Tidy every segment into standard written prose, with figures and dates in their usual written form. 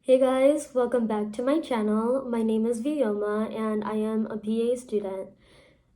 Hey guys, welcome back to my channel. My name is Vioma and I am a PA student.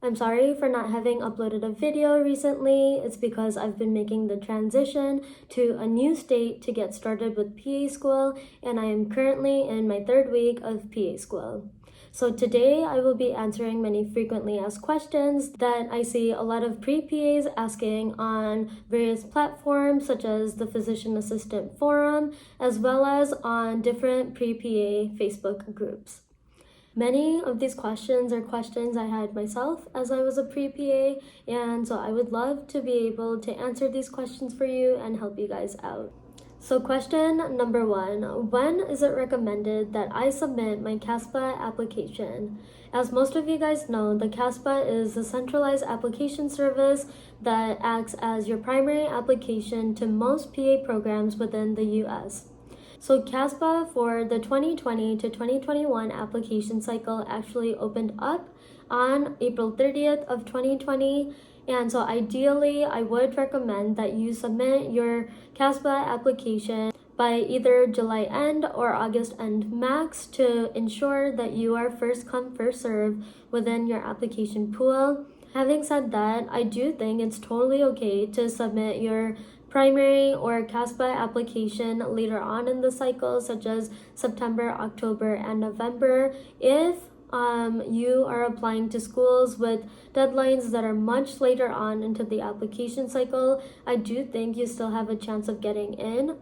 I'm sorry for not having uploaded a video recently. It's because I've been making the transition to a new state to get started with PA school, and I am currently in my third week of PA school. So today I will be answering many frequently asked questions that I see a lot of pre-PAs asking on various platforms such as the Physician Assistant Forum, as well as on different pre-PA Facebook groups. Many of these questions are questions I had myself as I was a pre-PA, and so I would love to be able to answer these questions for you and help you guys out. So question number 1, when is it recommended that I submit my CASPA application? As most of you guys know, the CASPA is a centralized application service that acts as your primary application to most PA programs within the US. So CASPA for the 2020 to 2021 application cycle actually opened up on April 30th of 2020. And so ideally, I would recommend that you submit your CASPA application by either July end or August end max to ensure that you are first come, first serve within your application pool. Having said that, I do think it's totally okay to submit your primary or CASPA application later on in the cycle, such as September, October, and November, if you are applying to schools with deadlines that are much later on into the application cycle. I do think you still have a chance of getting in.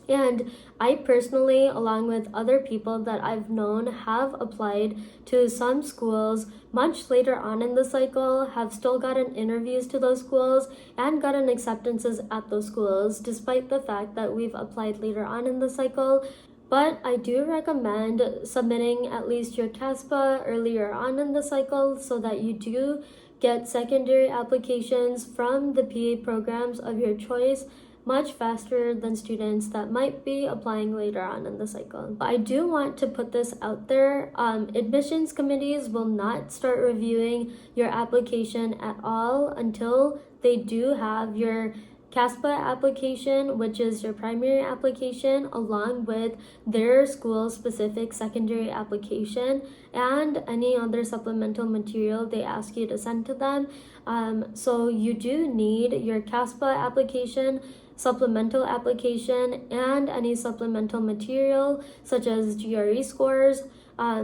And I personally, along with other people that I've known, have applied to some schools much later on in the cycle, have still gotten interviews to those schools, and gotten acceptances at those schools, despite the fact that we've applied later on in the cycle. But I do recommend submitting at least your CASPA earlier on in the cycle so that you do get secondary applications from the PA programs of your choice much faster than students that might be applying later on in the cycle. I do want to put this out there. Admissions committees will not start reviewing your application at all until they do have your CASPA application, which is your primary application, along with their school-specific secondary application and any other supplemental material they ask you to send to them. So you do need your CASPA application, supplemental application, and any supplemental material such as GRE scores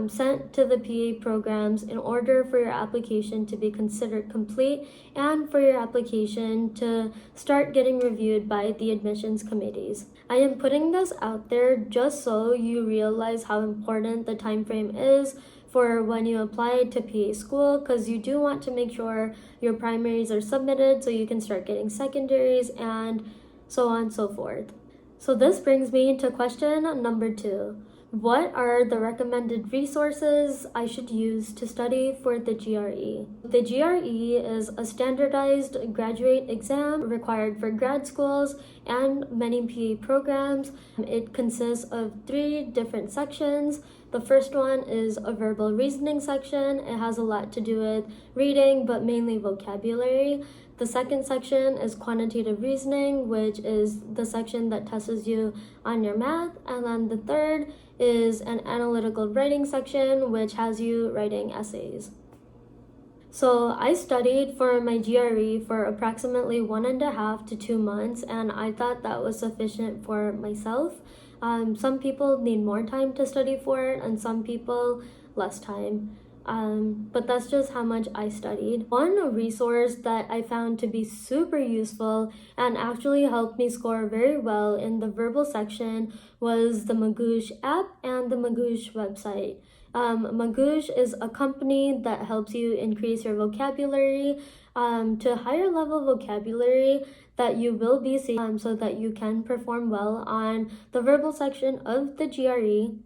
sent to the PA programs in order for your application to be considered complete and for your application to start getting reviewed by the admissions committees. I am putting this out there just so you realize how important the time frame is for when you apply to PA school, because you do want to make sure your primaries are submitted so you can start getting secondaries and so on and so forth. So this brings me to question number 2. What are the recommended resources I should use to study for the GRE? The GRE is a standardized graduate exam required for grad schools and many PA programs. It consists of 3 different sections. The first one is a verbal reasoning section. It has a lot to do with reading, but mainly vocabulary. The second section is quantitative reasoning, which is the section that tests you on your math. And then the third is an analytical writing section, which has you writing essays. So I studied for my GRE for approximately 1.5 to 2 months, and I thought that was sufficient for myself. Some people need more time to study for it, and some people less time. But that's just how much I studied. One resource that I found to be super useful and actually helped me score very well in the verbal section was the Magoosh app and the Magoosh website. Magoosh is a company that helps you increase your vocabulary to higher level vocabulary that you will be seeing so that you can perform well on the verbal section of the GRE.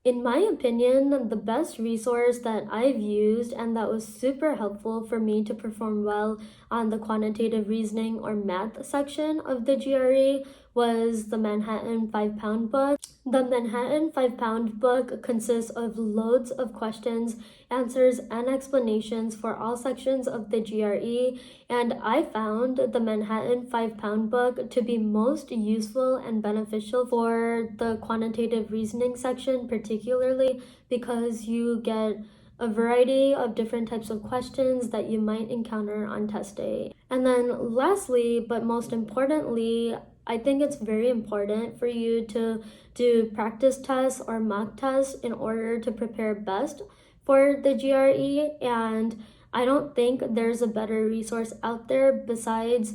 In my opinion, the best resource that I've used and that was super helpful for me to perform well on the quantitative reasoning or math section of the GRE was the Manhattan 5-Pound Book. The Manhattan 5-Pound Book consists of loads of questions, answers, and explanations for all sections of the GRE, and I found the Manhattan 5-Pound Book to be most useful and beneficial for the quantitative reasoning section, particularly because you get a variety of different types of questions that you might encounter on test day. And then lastly, but most importantly, I think it's very important for you to do practice tests or mock tests in order to prepare best for the GRE. And I don't think there's a better resource out there besides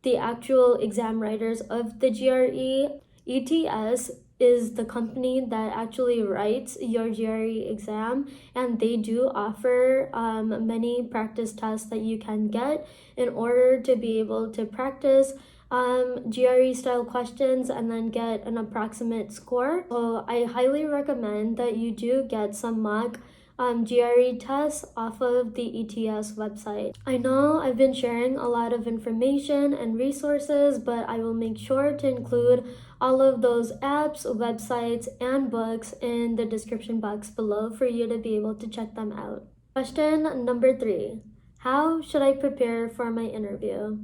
the actual exam writers of the GRE. ETS is the company that actually writes your GRE exam, and they do offer many practice tests that you can get in order to be able to practice GRE style questions and then get an approximate score. So I highly recommend that you do get some mock GRE tests off of the ETS website. I know I've been sharing a lot of information and resources, but I will make sure to include all of those apps, websites, and books in the description box below for you to be able to check them out. Question number 3. How should I prepare for my interview?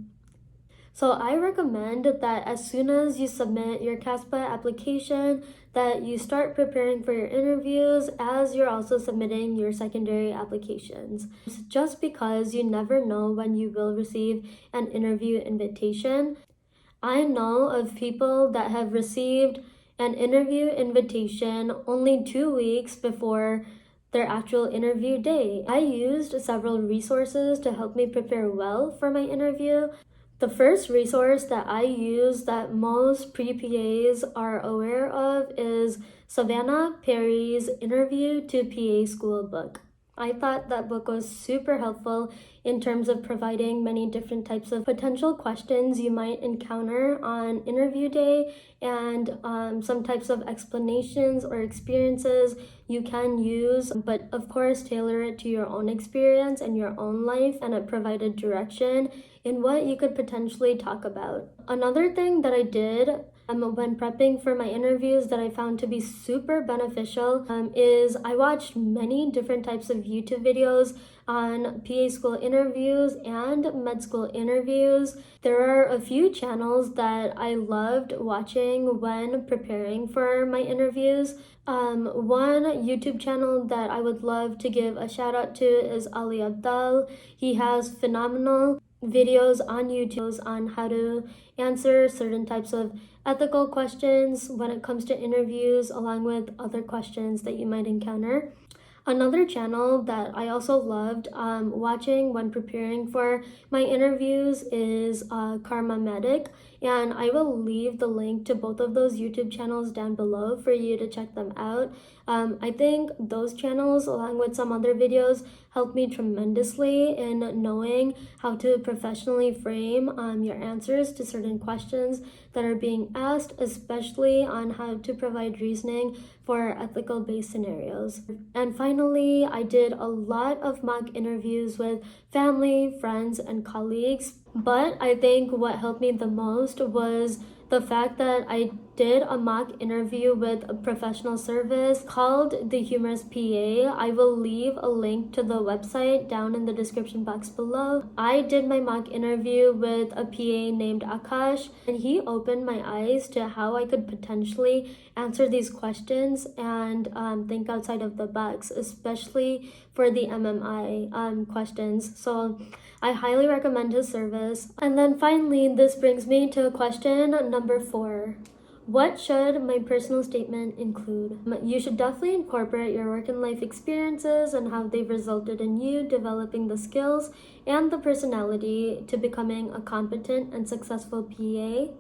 So I recommend that as soon as you submit your CASPA application, that you start preparing for your interviews as you're also submitting your secondary applications. Just because you never know when you will receive an interview invitation. I know of people that have received an interview invitation only 2 weeks before their actual interview day. I used several resources to help me prepare well for my interview. The first resource that I use that most pre-PAs are aware of is Savannah Perry's Interview to PA School book. I thought that book was super helpful in terms of providing many different types of potential questions you might encounter on interview day and some types of explanations or experiences you can use, but of course tailor it to your own experience and your own life, and it provided direction in what you could potentially talk about. Another thing that I did when prepping for my interviews that I found to be super beneficial is I watched many different types of YouTube videos on PA school interviews and med school interviews. There are a few channels that I loved watching when preparing for my interviews. One YouTube channel that I would love to give a shout out to is Ali Abdal. He has phenomenal videos on YouTube on how to answer certain types of ethical questions when it comes to interviews, along with other questions that you might encounter. Another channel that I also loved watching when preparing for my interviews is Karma Medic, and I will leave the link to both of those YouTube channels down below for you to check them out. I think those channels, along with some other videos, helped me tremendously in knowing how to professionally frame your answers to certain questions that are being asked, especially on how to provide reasoning for ethical based scenarios. And finally, I did a lot of mock interviews with family, friends, and colleagues. But I think what helped me the most was the fact that I did a mock interview with a professional service called the Humerus PA. I will leave a link to the website down in the description box below. I did my mock interview with a PA named Akash, and he opened my eyes to how I could potentially answer these questions and think outside of the box, especially for the MMI questions. So I highly recommend his service. And then finally, this brings me to question number 4. What should my personal statement include? You should definitely incorporate your work and life experiences and how they've resulted in you developing the skills and the personality to becoming a competent and successful PA.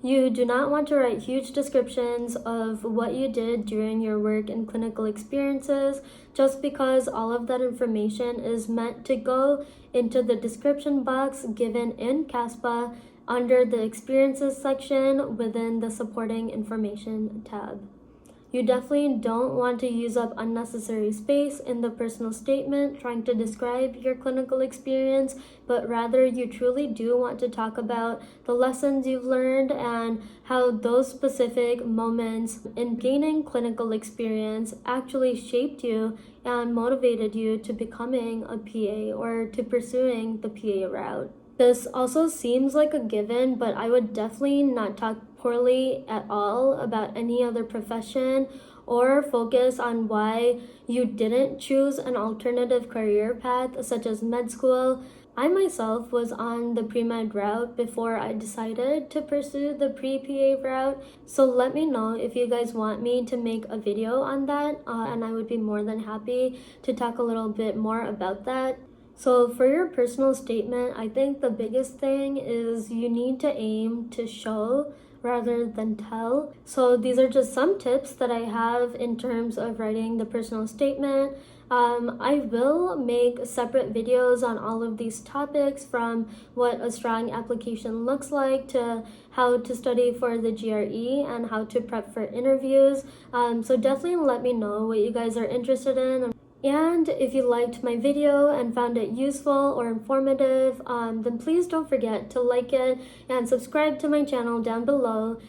You do not want to write huge descriptions of what you did during your work and clinical experiences, just because all of that information is meant to go into the description box given in CASPA under the experiences section within the supporting information tab. You definitely don't want to use up unnecessary space in the personal statement trying to describe your clinical experience, but rather you truly do want to talk about the lessons you've learned and how those specific moments in gaining clinical experience actually shaped you and motivated you to becoming a PA or to pursuing the PA route. This also seems like a given, but I would definitely not talk poorly at all about any other profession or focus on why you didn't choose an alternative career path such as med school. I myself was on the pre-med route before I decided to pursue the pre-PA route, so let me know if you guys want me to make a video on that, and I would be more than happy to talk a little bit more about that. So for your personal statement, I think the biggest thing is you need to aim to show rather than tell. So these are just some tips that I have in terms of writing the personal statement. I will make separate videos on all of these topics, from what a strong application looks like to how to study for the GRE and how to prep for interviews. So definitely let me know what you guys are interested in. And if you liked my video and found it useful or informative, then please don't forget to like it and subscribe to my channel down below.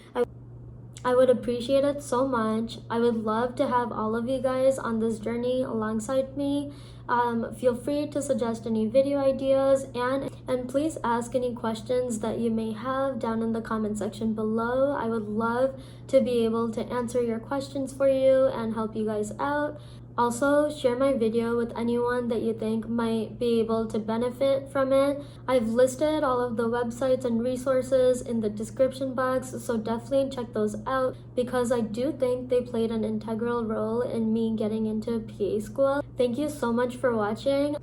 I would appreciate it so much. I would love to have all of you guys on this journey alongside me. Feel free to suggest any video ideas and please ask any questions that you may have down in the comment section below. I would love to be able to answer your questions for you and help you guys out. Also, share my video with anyone that you think might be able to benefit from it. I've listed all of the websites and resources in the description box, so definitely check those out because I do think they played an integral role in me getting into PA school. Thank you so much for watching.